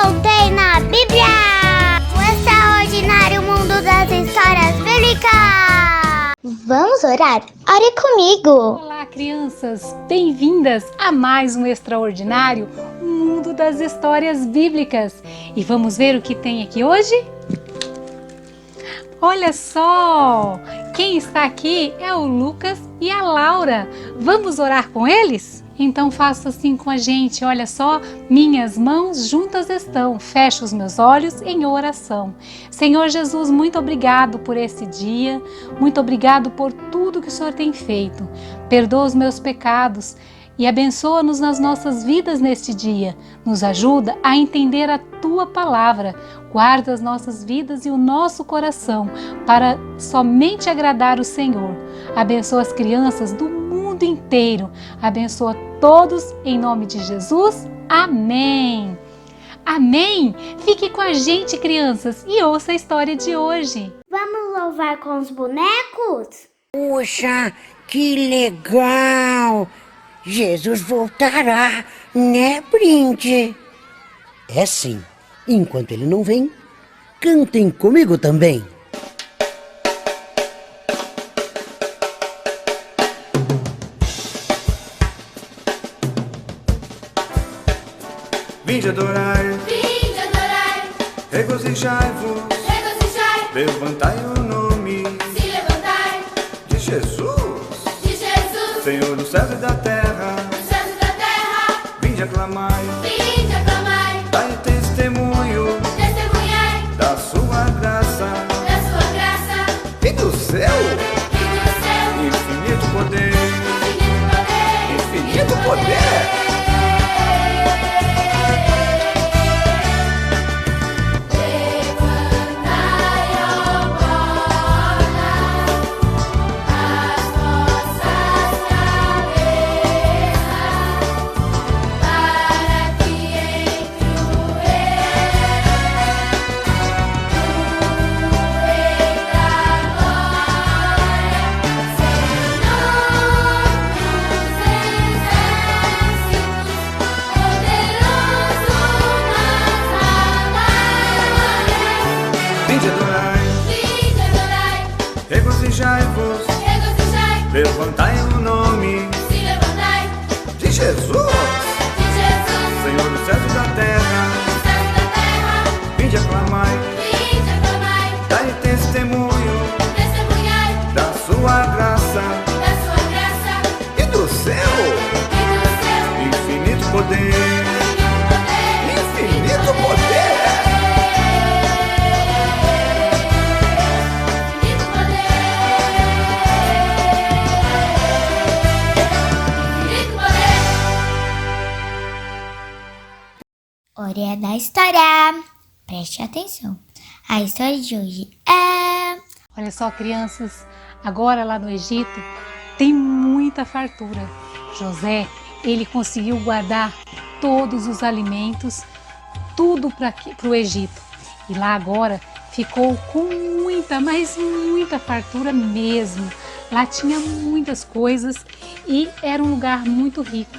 voltei na Bíblia! O extraordinário mundo das histórias bíblicas! Vamos orar? Ore comigo! Olá, crianças! Bem-vindas a mais um extraordinário mundo das histórias bíblicas! E vamos ver o que tem aqui hoje? Olha só! Quem está aqui é o Lucas e a Laura. Vamos orar com eles? Então faça assim com a gente, olha só, minhas mãos juntas estão, fecho os meus olhos em oração. Senhor Jesus, muito obrigado por esse dia, muito obrigado por tudo que o Senhor tem feito. Perdoa os meus pecados e abençoa-nos nas nossas vidas neste dia. Nos ajuda a entender a Tua palavra, guarda as nossas vidas e o nosso coração para somente agradar o Senhor. Abençoa as crianças do mundo inteiro, abençoa todos em nome de Jesus. Amém! Amém! Fique com a gente, crianças, e ouça a história de hoje. Vamos louvar com os bonecos? Puxa, que legal! Jesus voltará, né, Brinde? É sim. Enquanto ele não vem, cantem comigo também. Vinde adorai, regozijai-vos, levantai o nome, de Jesus, Senhor dos céus e da terra, vinde aclamai, dai testemunho, da sua graça, e do céu, infinito poder, infinito poder. Regozijai-vos, levantai o nome, de Jesus, Senhor dos céus e da terra, vinde aclamai, dai testemunho, da sua graça, e do céu, infinito poder, infinito poder. Hora da história. Preste atenção. A história de hoje é... Olha só, crianças, agora lá no Egito tem muita fartura. José, ele conseguiu guardar todos os alimentos, tudo para o Egito. E lá agora ficou com muita, mas muita fartura mesmo. Lá tinha muitas coisas e era um lugar muito rico.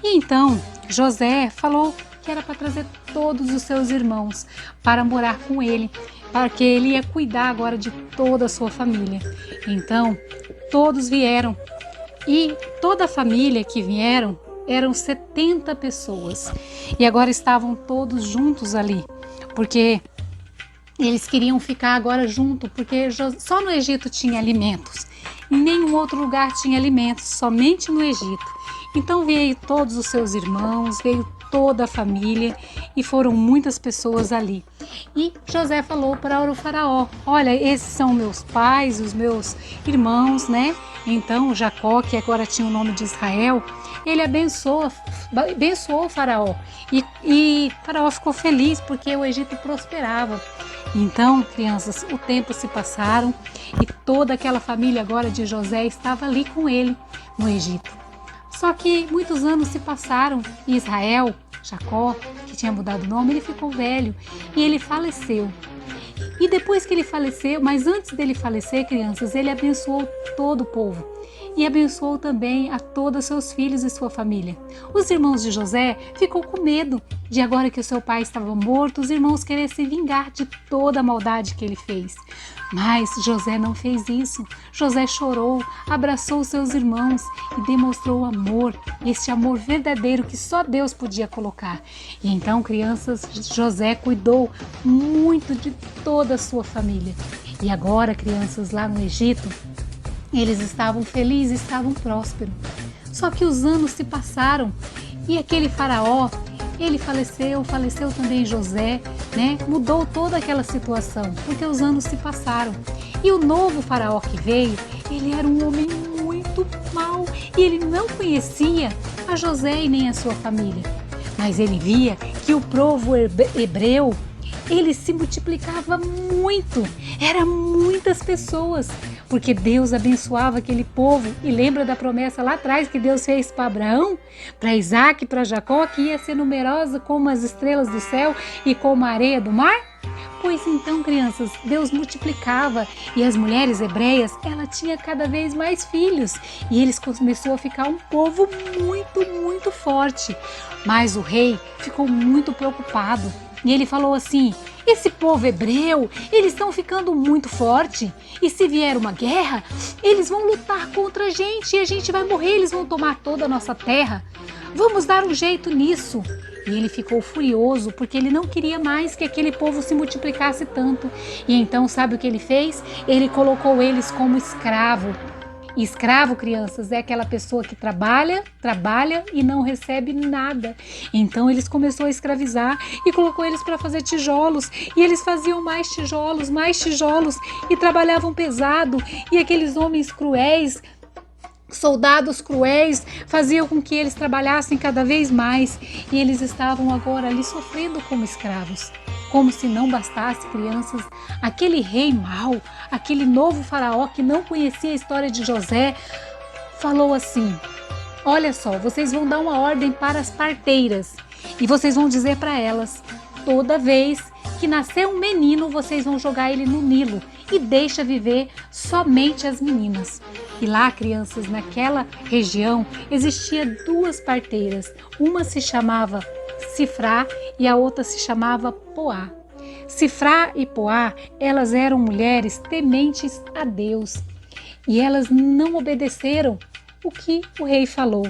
E então José falou que era para trazer todos os seus irmãos para morar com ele, porque ele ia cuidar agora de toda a sua família. Então, todos vieram e toda a família que vieram eram 70 pessoas e agora estavam todos juntos ali, porque eles queriam ficar agora junto, porque só no Egito tinha alimentos, em nenhum outro lugar tinha alimentos, somente no Egito. Então veio todos os seus irmãos, veio toda a família e foram muitas pessoas ali. E José falou para o faraó: olha, esses são meus pais, os meus irmãos, né? Então Jacó, que agora tinha o nome de Israel, ele abençoou o faraó. E faraó ficou feliz porque o Egito prosperava. Então, crianças, o tempo se passaram e toda aquela família agora de José estava ali com ele no Egito. Só que muitos anos se passaram e Israel, Jacó, que tinha mudado o nome, ele ficou velho e ele faleceu. E depois que ele faleceu, mas antes dele falecer, crianças, ele abençoou todo o povo. e abençoou também a todos seus filhos e sua família. Os irmãos de José ficou com medo de, agora que o seu pai estava morto, os irmãos querer se vingar de toda a maldade que ele fez. Mas José não fez isso. José chorou, abraçou seus irmãos e demonstrou amor, esse amor verdadeiro que só Deus podia colocar. E então, crianças, José cuidou muito de toda a sua família. E agora, crianças, lá no Egito, eles estavam felizes, estavam prósperos. Só que os anos se passaram e aquele faraó, ele faleceu também José, né? Mudou toda aquela situação, porque os anos se passaram. E o novo faraó que veio, ele era um homem muito mau e ele não conhecia a José e nem a sua família. Mas ele via que o povo hebreu, ele se multiplicava muito, eram muitas pessoas, porque Deus abençoava aquele povo. E lembra da promessa lá atrás que Deus fez para Abraão, para Isaac, para Jacó, que ia ser numerosa como as estrelas do céu e como a areia do mar? Pois então, crianças, Deus multiplicava e as mulheres hebreias, ela tinha cada vez mais filhos e eles começou a ficar um povo muito forte. Mas o rei ficou muito preocupado e ele falou assim: esse povo hebreu, eles estão ficando muito forte e se vier uma guerra, eles vão lutar contra a gente e a gente vai morrer, eles vão tomar toda a nossa terra. Vamos dar um jeito nisso. E ele ficou furioso porque ele não queria mais que aquele povo se multiplicasse tanto. E então, sabe o que ele fez? Ele colocou eles como escravo. E escravo, crianças, é aquela pessoa que trabalha e não recebe nada. Então eles começou a escravizar e colocou eles para fazer tijolos. E eles faziam mais tijolos e trabalhavam pesado. E aqueles homens cruéis, soldados cruéis, faziam com que eles trabalhassem cada vez mais e eles estavam agora ali sofrendo como escravos. Como se não bastasse, crianças, aquele rei mau, aquele novo faraó que não conhecia a história de José, falou assim: olha só, vocês vão dar uma ordem para as parteiras e vocês vão dizer para elas: toda vez que nascer um menino, vocês vão jogar ele no Nilo e deixa viver somente as meninas. E lá, crianças, naquela região, existia duas parteiras. Uma se chamava Sifrá e a outra se chamava Poá. Sifrá e Poá, elas eram mulheres tementes a Deus e elas não obedeceram o que o rei falou.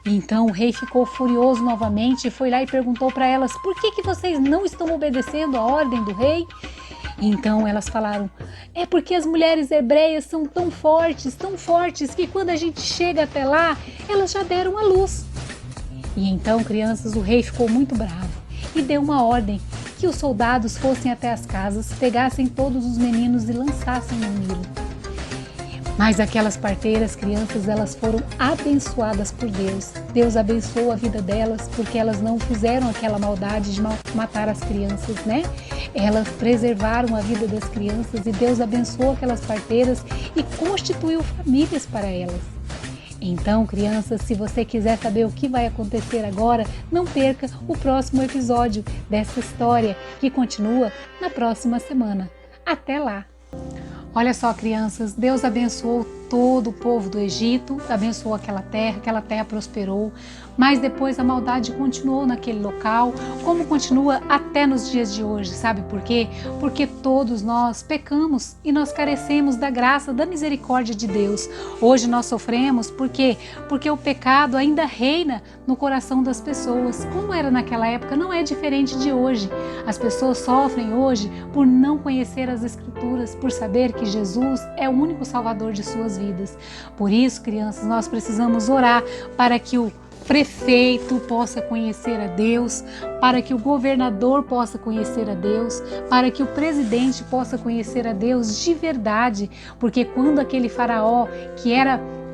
Então o rei ficou furioso novamente e foi lá e perguntou para elas: por que vocês não estão obedecendo a ordem do rei? Então elas falaram: é porque as mulheres hebreias são tão fortes que quando a gente chega até lá, elas já deram a luz. E então, crianças, o rei ficou muito bravo e deu uma ordem que os soldados fossem até as casas, pegassem todos os meninos e lançassem no Nilo. Mas aquelas parteiras, crianças, elas foram abençoadas por Deus. Deus abençoou a vida delas porque elas não fizeram aquela maldade de matar as crianças, né? Elas preservaram a vida das crianças e Deus abençoou aquelas parteiras e constituiu famílias para elas. Então, crianças, se você quiser saber o que vai acontecer agora, não perca o próximo episódio dessa história que continua na próxima semana. Até lá! Olha só, crianças, Deus abençoou todo o povo do Egito, abençoou aquela terra prosperou, mas depois a maldade continuou naquele local, como continua até nos dias de hoje. Sabe por quê? Porque todos nós pecamos e nós carecemos da graça, da misericórdia de Deus. Hoje nós sofremos, por quê? Porque o pecado ainda reina no coração das pessoas. Como era naquela época, não é diferente de hoje. As pessoas sofrem hoje por não conhecer as Escrituras, por saber que Jesus é o único Salvador de suas vidas. Por isso, crianças, nós precisamos orar para que o prefeito possa conhecer a Deus, para que o governador possa conhecer a Deus, para que o presidente possa conhecer a Deus de verdade, porque quando aquele faraó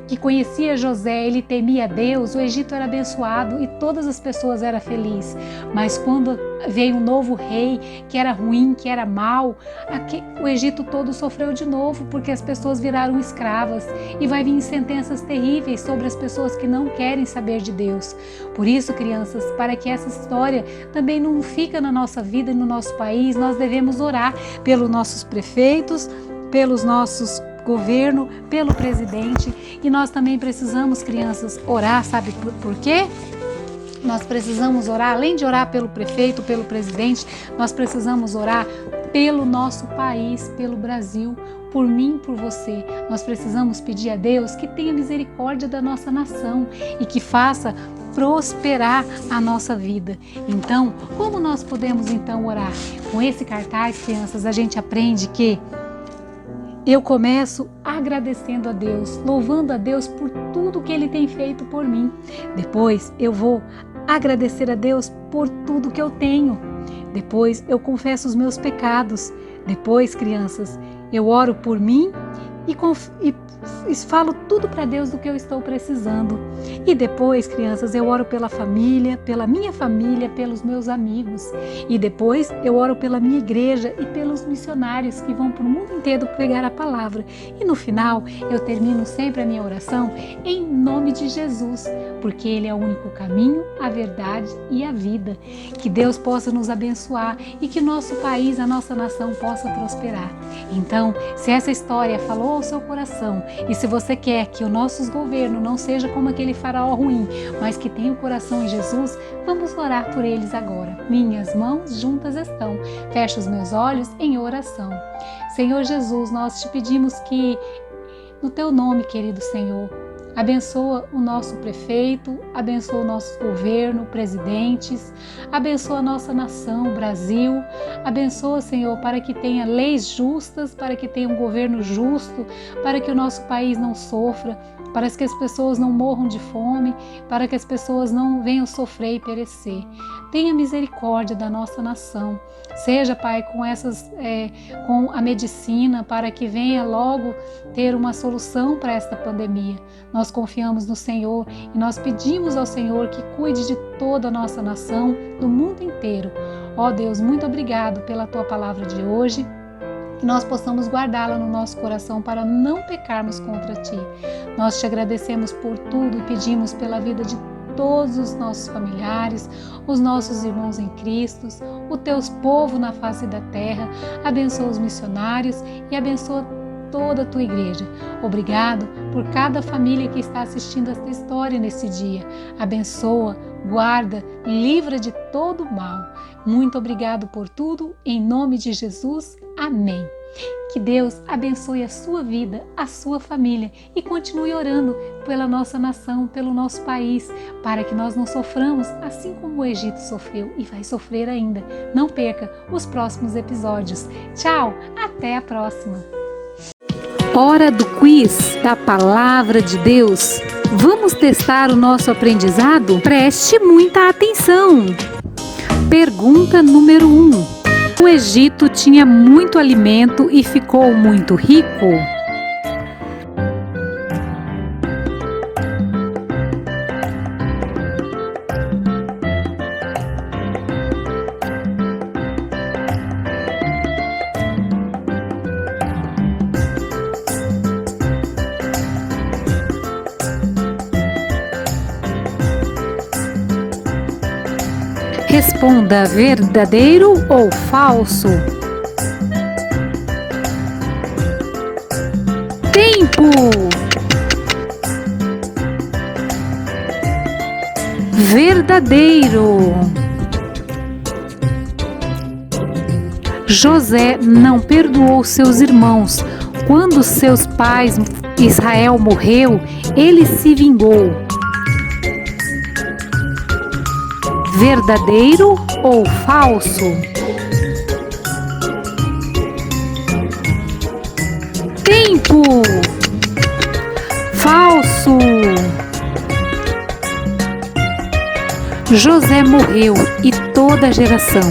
que conhecia José, ele temia a Deus, o Egito era abençoado e todas as pessoas eram felizes. Mas quando veio um novo rei que era ruim, que era mau, o Egito todo sofreu de novo, porque as pessoas viraram escravas e vai vir sentenças terríveis sobre as pessoas que não querem saber de Deus. Por isso, crianças, para que essa história também não fique na nossa vida e no nosso país, nós devemos orar pelos nossos prefeitos, pelos nossos governo, pelo presidente. E nós também precisamos, crianças, orar, sabe por quê? Nós precisamos orar, além de orar pelo prefeito, pelo presidente, nós precisamos orar pelo nosso país, pelo Brasil, por mim, por você. Nós precisamos pedir a Deus que tenha misericórdia da nossa nação e que faça prosperar a nossa vida. Então, como nós podemos então orar? Com esse cartaz, crianças, a gente aprende que eu começo agradecendo a Deus, louvando a Deus por tudo que Ele tem feito por mim. Depois eu vou agradecer a Deus por tudo que eu tenho. Depois eu confesso os meus pecados. Depois, crianças, eu oro por mim e falo tudo para Deus do que eu estou precisando. E depois, crianças, eu oro pela família, pela minha família, pelos meus amigos. E depois eu oro pela minha igreja e pelos missionários que vão para o mundo inteiro pregar a palavra. E no final, eu termino sempre a minha oração em nome de Jesus, porque Ele é o único caminho, a verdade e a vida. Que Deus possa nos abençoar e que nosso país, a nossa nação possa prosperar. Então, se essa história falou ao seu coração e se você quer que o nosso governo não seja como aquele faraó ruim, mas que tenha o coração em Jesus, vamos orar por eles agora. Minhas mãos juntas estão. Fecho os meus olhos em oração. Senhor Jesus, nós te pedimos que, no teu nome, querido Senhor, abençoa o nosso prefeito, abençoa o nosso governo, presidentes, abençoa a nossa nação, Brasil, abençoa, Senhor, para que tenha leis justas, para que tenha um governo justo, para que o nosso país não sofra, para que as pessoas não morram de fome, para que as pessoas não venham sofrer e perecer. Tenha misericórdia da nossa nação. Seja, Pai, com a medicina, para que venha logo ter uma solução para esta pandemia. Nós confiamos no Senhor e nós pedimos ao Senhor que cuide de toda a nossa nação, do mundo inteiro. Ó Deus, muito obrigado pela Tua palavra de hoje. Que nós possamos guardá-la no nosso coração para não pecarmos contra Ti. Nós Te agradecemos por tudo e pedimos pela vida de todos os nossos familiares, os nossos irmãos em Cristo, o Teus povo na face da terra. Abençoa os missionários e abençoa toda a Tua igreja. Obrigado por cada família que está assistindo esta história nesse dia. Abençoa, guarda, livra de todo mal. Muito obrigado por tudo, em nome de Jesus. Amém. Que Deus abençoe a sua vida, a sua família e continue orando pela nossa nação, pelo nosso país, para que nós não soframos assim como o Egito sofreu e vai sofrer ainda. Não perca os próximos episódios. Tchau, até a próxima. Hora do quiz da Palavra de Deus. Vamos testar o nosso aprendizado? Preste muita atenção. Pergunta número 1. O Egito tinha muito alimento e ficou muito rico? Responda verdadeiro ou falso. Tempo! Verdadeiro. José não perdoou seus irmãos. Quando seus pais, Israel, morreu, ele se vingou. Verdadeiro ou falso? Tempo! Falso! José morreu e toda a geração.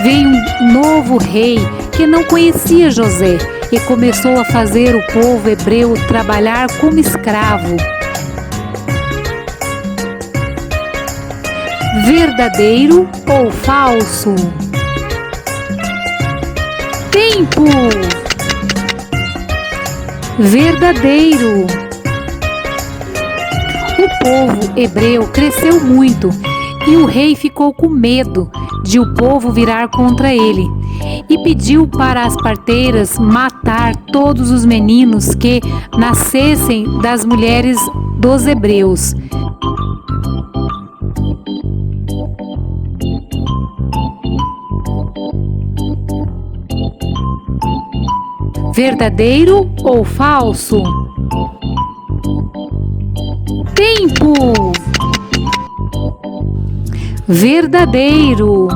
Veio um novo rei que não conhecia José e começou a fazer o povo hebreu trabalhar como escravo. Verdadeiro ou falso? Tempo! Verdadeiro! O povo hebreu cresceu muito e o rei ficou com medo. de o povo virar contra ele, e pediu para as parteiras matar todos os meninos que nascessem das mulheres dos hebreus. Verdadeiro ou falso? Tempo! Verdadeiro!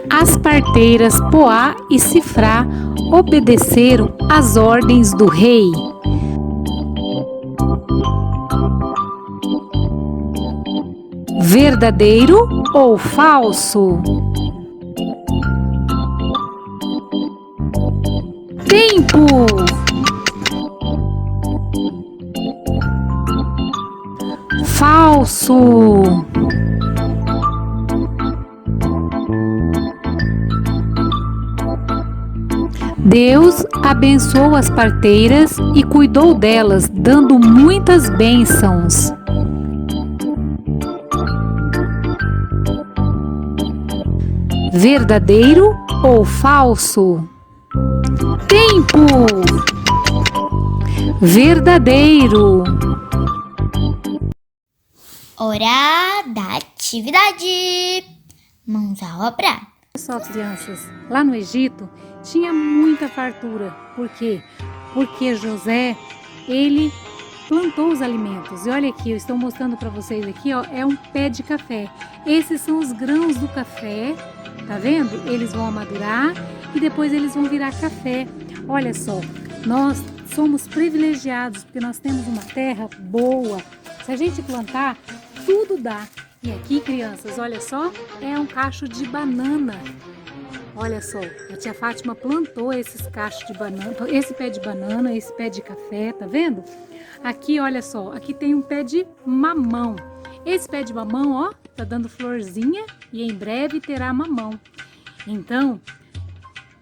As parteiras Poá e Sifrá obedeceram às ordens do rei. Verdadeiro ou falso? Tempo! Falso! Deus abençoou as parteiras e cuidou delas, dando muitas bênçãos. Verdadeiro ou falso? Tempo! Verdadeiro! Hora da atividade. Mãos à obra. Olha só, crianças, lá no Egito tinha muita fartura. Por quê? Porque José, ele plantou os alimentos. E olha aqui, eu estou mostrando para vocês aqui, ó, é um pé de café. Esses são os grãos do café, tá vendo? Eles vão amadurar e depois eles vão virar café. Olha só, nós somos privilegiados porque nós temos uma terra boa. Se a gente plantar, tudo dá. E aqui, crianças, olha só, é um cacho de banana. Olha só, a tia Fátima plantou esses cachos de banana, esse pé de banana, esse pé de café, tá vendo? Aqui, olha só, aqui tem um pé de mamão. Esse pé de mamão, ó, tá dando florzinha e em breve terá mamão. Então,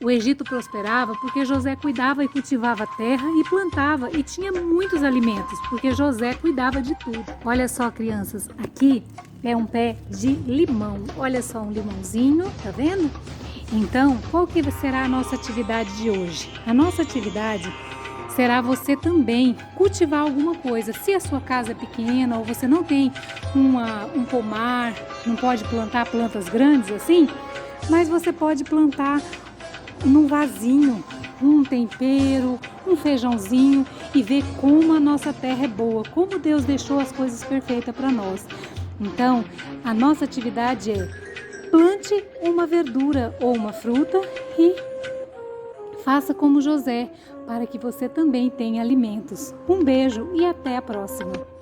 o Egito prosperava porque José cuidava e cultivava a terra e plantava e tinha muitos alimentos, porque José cuidava de tudo. Olha só, crianças, aqui é um pé de limão. Olha só, um limãozinho, tá vendo? Então, qual que será a nossa atividade de hoje? A nossa atividade será você também cultivar alguma coisa. Se a sua casa é pequena ou você não tem um pomar, não pode plantar plantas grandes assim, mas você pode plantar num vasinho um tempero, um feijãozinho e ver como a nossa terra é boa, como Deus deixou as coisas perfeitas para nós. Então, a nossa atividade é plante uma verdura ou uma fruta e faça como José, para que você também tenha alimentos. Um beijo e até a próxima!